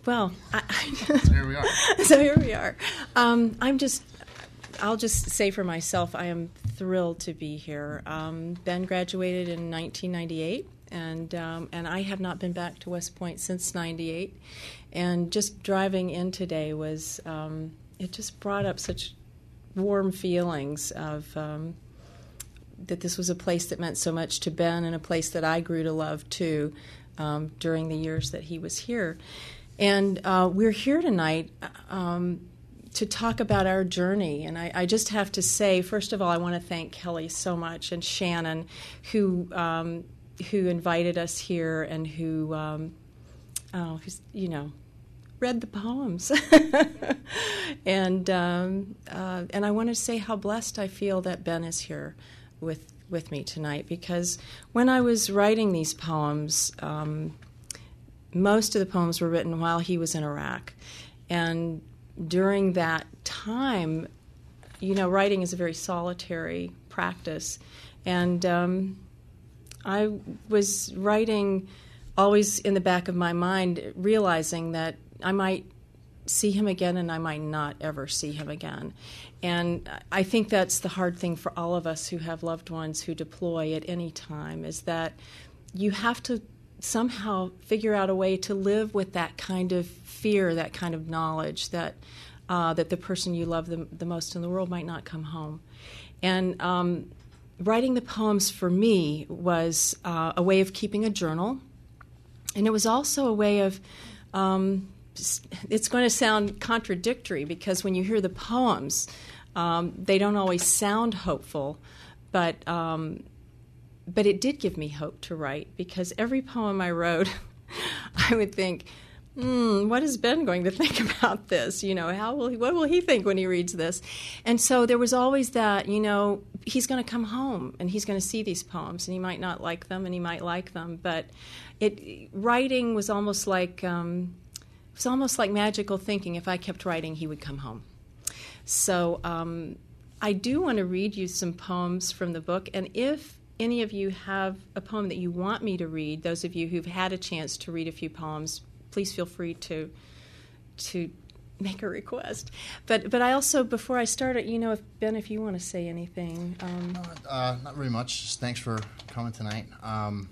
Well, So here we are. So here we are. I'll just say for myself, I am thrilled to be here. Ben graduated in 1998, and I have not been back to West Point since '98. And just driving in today was, it just brought up such warm feelings of that this was a place that meant so much to Ben and a place that I grew to love too during the years that he was here. And we're here tonight to talk about our journey. And I just have to say, first of all, I want to thank Kelly so much and Shannon, who invited us here and who read the poems. And I want to say how blessed I feel that Ben is here with me tonight, because when I was writing these poems, most of the poems were written while he was in Iraq. And during that time, writing is a very solitary practice. And I was writing always in the back of my mind, realizing that I might see him again and I might not ever see him again. And I think that's the hard thing for all of us who have loved ones who deploy at any time, is that you have to somehow figure out a way to live with that kind of fear, that kind of knowledge that the person you love the most in the world might not come home. And writing the poems for me was a way of keeping a journal, and it was also a way of it's going to sound contradictory, because when you hear the poems, they don't always sound hopeful, but it did give me hope to write, because every poem I wrote, I would think, what is Ben going to think about this? What will he think when he reads this? And so there was always that, he's going to come home and he's going to see these poems, and he might not like them and he might like them, but writing was almost like magical thinking. If I kept writing, he would come home. So I do want to read you some poems from the book, and if any of you have a poem that you want me to read, those of you who've had a chance to read a few poems, please feel free to make a request. But I also, before I start it, if you want to say anything. Not very much. Just thanks for coming tonight. I'm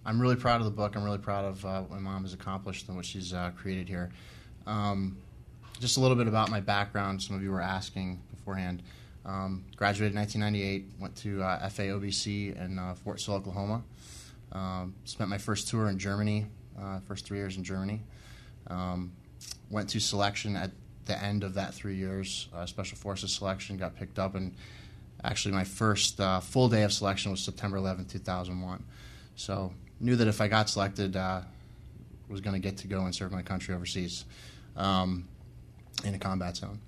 really proud of the book. I'm really proud of what my mom has accomplished and what she's created here. Just a little bit about my background. Some of you were asking beforehand. Graduated in 1998, went to FAOBC in Fort Sill, Oklahoma. Spent my first tour in Germany, first 3 years in Germany. Went to selection at the end of that 3 years, Special Forces selection, got picked up, and actually my first full day of selection was September 11, 2001. So knew that if I got selected, was going to get to go and serve my country overseas in a combat zone.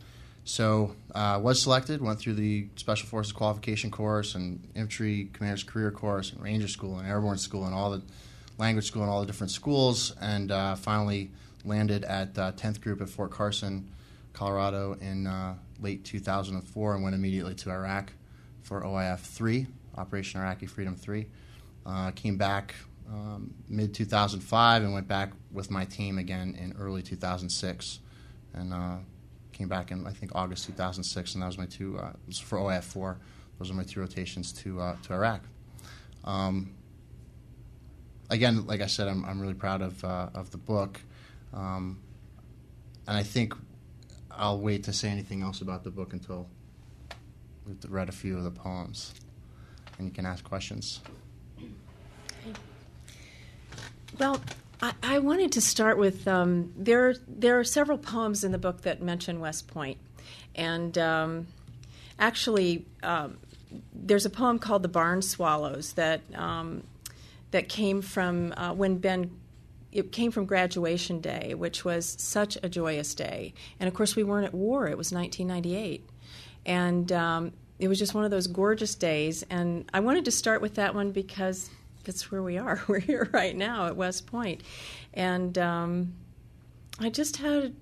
So was selected, went through the Special Forces qualification course and Infantry Commander's Career Course and Ranger School and Airborne School and all the language school and all the different schools, and finally landed at 10th Group at Fort Carson, Colorado in late 2004, and went immediately to Iraq for OIF 3, Operation Iraqi Freedom 3. Came back mid-2005 and went back with my team again in early 2006, and came back in, I think, August 2006, and that was my two, for OIF 4, those are my two rotations to Iraq. Again, like I said, I'm really proud of the book, and I think I'll wait to say anything else about the book until we've read a few of the poems, and you can ask questions. Well, I wanted to start with, there are several poems in the book that mention West Point. And actually, there's a poem called The Barn Swallows that came from it came from graduation day, which was such a joyous day. And, of course, we weren't at war. It was 1998. And it was just one of those gorgeous days. And I wanted to start with that one because that's where we are. We're here right now at West Point. And I just had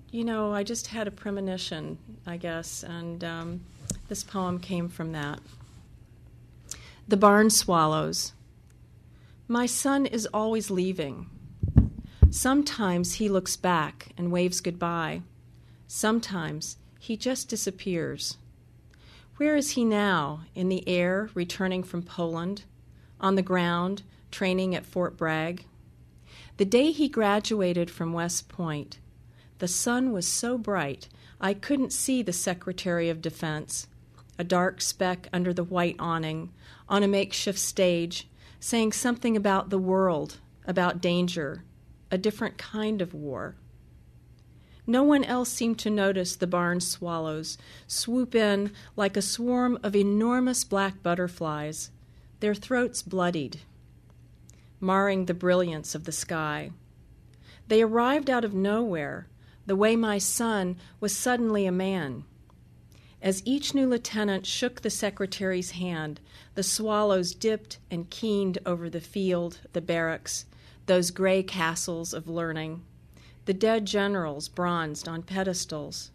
a premonition, I guess, and this poem came from that. The Barn Swallows. My son is always leaving. Sometimes he looks back and waves goodbye. Sometimes he just disappears. Where is he now? In the air, returning from Poland? On the ground, training at Fort Bragg? The day he graduated from West Point, the sun was so bright I couldn't see the Secretary of Defense, a dark speck under the white awning, on a makeshift stage, saying something about the world, about danger, a different kind of war. No one else seemed to notice the barn swallows swoop in like a swarm of enormous black butterflies, their throats bloodied, marring the brilliance of the sky. They arrived out of nowhere, the way my son was suddenly a man. As each new lieutenant shook the secretary's hand, the swallows dipped and keened over the field, the barracks, those gray castles of learning, the dead generals bronzed on pedestals.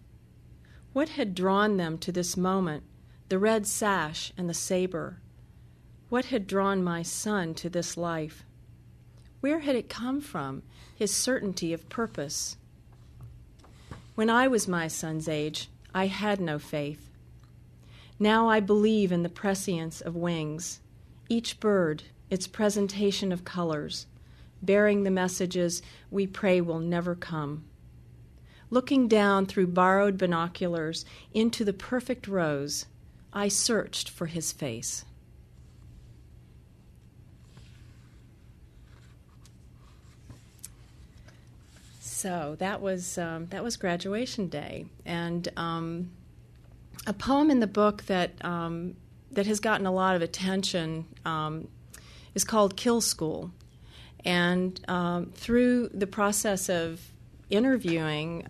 What had drawn them to this moment, the red sash and the saber? What had drawn my son to this life? Where had it come from, his certainty of purpose? When I was my son's age, I had no faith. Now I believe in the prescience of wings, each bird, its presentation of colors, bearing the messages we pray will never come. Looking down through borrowed binoculars into the perfect rose, I searched for his face. So that was graduation day, and a poem in the book that has gotten a lot of attention is called "Kill School," and through the process of interviewing,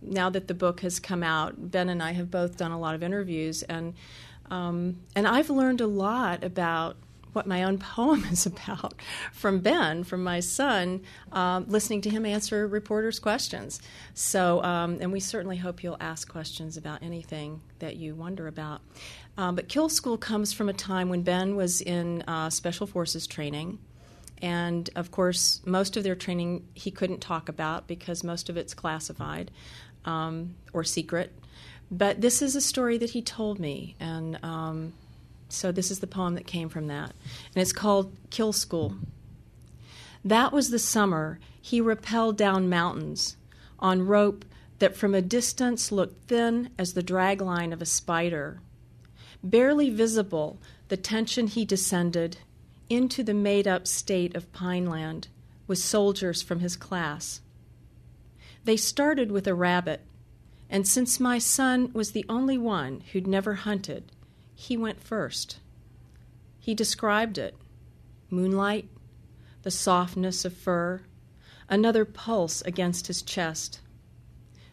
now that the book has come out, Ben and I have both done a lot of interviews, and I've learned a lot about what my own poem is about from Ben, from my son, listening to him answer reporters' questions. So, and we certainly hope you'll ask questions about anything that you wonder about. But Kill School comes from a time when Ben was in Special Forces training. And, of course, most of their training he couldn't talk about because most of it's classified or secret. But this is a story that he told me, and so this is the poem that came from that. And it's called Kill School. That was the summer he rappelled down mountains on rope that from a distance looked thin as the dragline of a spider. Barely visible, the tension he descended into the made-up state of Pineland with soldiers from his class. They started with a rabbit, and since my son was the only one who'd never hunted, he went first. He described it: moonlight, the softness of fur, another pulse against his chest.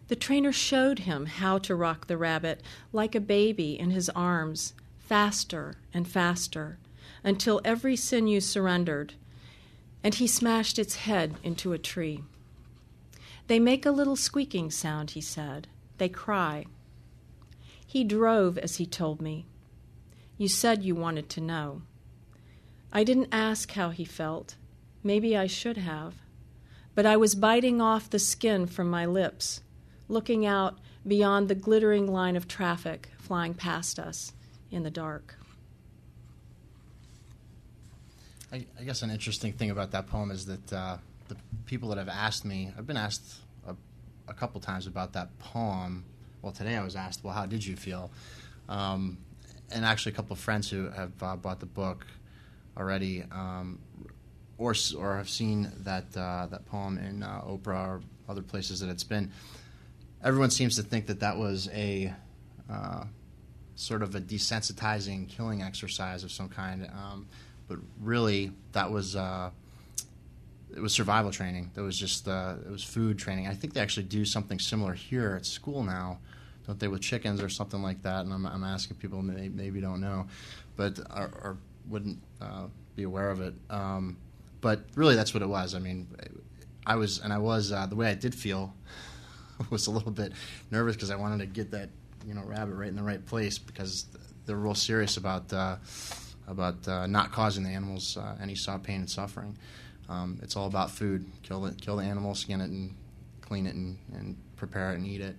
The trainer showed him how to rock the rabbit like a baby in his arms, faster and faster, until every sinew surrendered, and he smashed its head into a tree. They make a little squeaking sound, he said. They cry. He drove, as he told me. You said you wanted to know. I didn't ask how he felt. Maybe I should have. But I was biting off the skin from my lips, looking out beyond the glittering line of traffic flying past us in the dark. I guess an interesting thing about that poem is that the people that have asked me, I've been asked a couple times about that poem. Well, today I was asked, well, how did you feel? And actually a couple of friends who have bought the book already, or have seen that poem in Oprah or other places that it's been. Everyone seems to think that was a sort of a desensitizing killing exercise of some kind, but really that was it was survival training. That was just it was food training. I think they actually do something similar here at school now. Don't they, with chickens or something like that? And I'm asking people maybe don't know, but or wouldn't be aware of it. But really, that's what it was. I mean, I was the way I did feel was a little bit nervous because I wanted to get that rabbit right in the right place because they're real serious about not causing the animals any pain and suffering. It's all about food. Kill the animal, skin it, and clean it, and prepare it and eat it.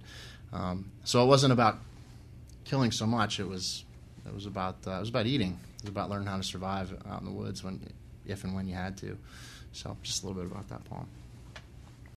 So it wasn't about killing so much. It was about eating. It was about learning how to survive out in the woods if and when you had to. So just a little bit about that poem.